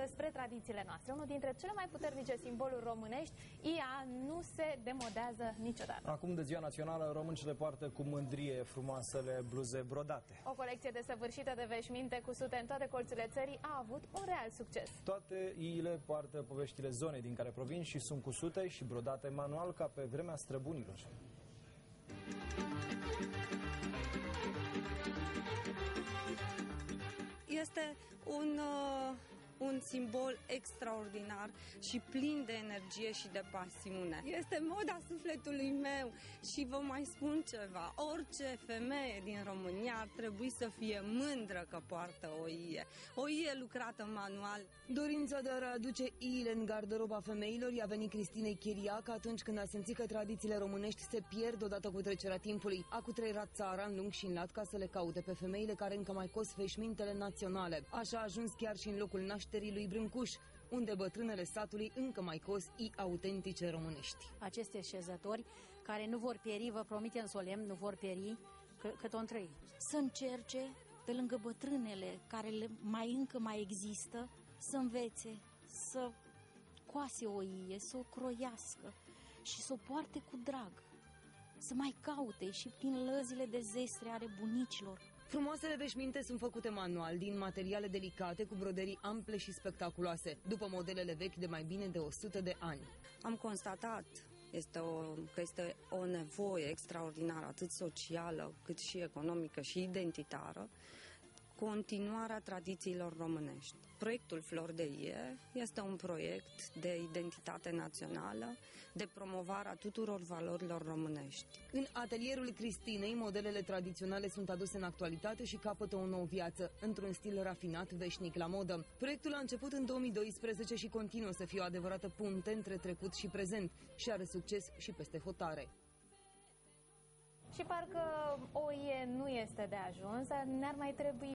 spre tradițiile noastre. Unul dintre cele mai puternice simboluri românești, ea nu se demodează niciodată. Acum de Ziua Națională, româncile poartă cu mândrie frumoasele bluze brodate. O colecție desăvârșită de veșminte cu sute în toate colțurile țării a avut un real succes. Toate iile poartă poveștile zonei din care provin și sunt cusute și brodate manual ca pe vremea străbunilor. Este un simbol extraordinar și plin de energie și de pasiune. Este moda sufletului meu și vă mai spun ceva. Orice femeie din România ar trebui să fie mândră că poartă o ie. O ie lucrată manual. Dorința de a aduce iile în garderoba femeilor i-a venit Cristinei Chiriac atunci când a simțit că tradițiile românești se pierd odată cu trecerea timpului. A cutreierat țara în lung și în lat ca să le caute pe femeile care încă mai cos veșmintele naționale. Așa a ajuns chiar și în locul nașterii lui Brâncuș, unde bătrânele satului încă mai cos ii autentice românești. Aceste șezători care nu vor pieri, vă promitem solemn, nu vor pieri cât o trăi. Să încerce pe lângă bătrânele care încă mai există, să învețe, să coase o ie, să o croiască și să o poarte cu drag, să mai caute și prin lăzile de zestre ale bunicilor. Frumoasele veșminte sunt făcute manual, din materiale delicate, cu broderii ample și spectaculoase, după modelele vechi de mai bine de 100 de ani. Am constatat că este o nevoie extraordinară, atât socială, cât și economică și identitară, continuarea tradițiilor românești. Proiectul Flori de Ie este un proiect de identitate națională, de promovarea tuturor valorilor românești. În atelierul Cristinei, modelele tradiționale sunt aduse în actualitate și capătă o nouă viață, într-un stil rafinat, veșnic la modă. Proiectul a început în 2012 și continuă să fie o adevărată punte între trecut și prezent și are succes și peste hotare. Și parcă o ie nu este de ajuns, ne-ar mai trebui